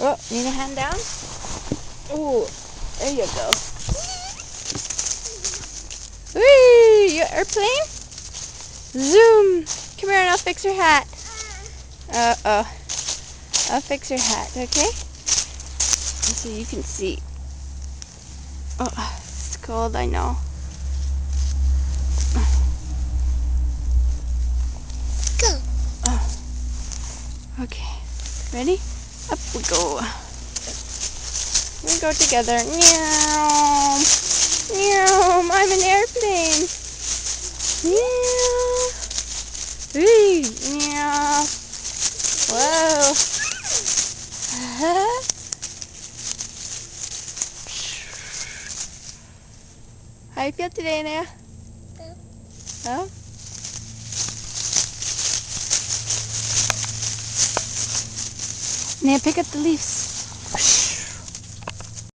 Oh, need a hand down? Oh, there you go. Whee! Your airplane? Zoom! Come here and I'll fix your hat. Uh-oh. I'll fix your hat, okay? So you can see. Oh, it's cold, I know. Go. Oh. Okay. Ready? Up we go. We go together. Meow. Meow. I'm an airplane. Meow. Whee. Meow. Whoa. How you feel today, Naya? Oh? Naya, pick up the leaves.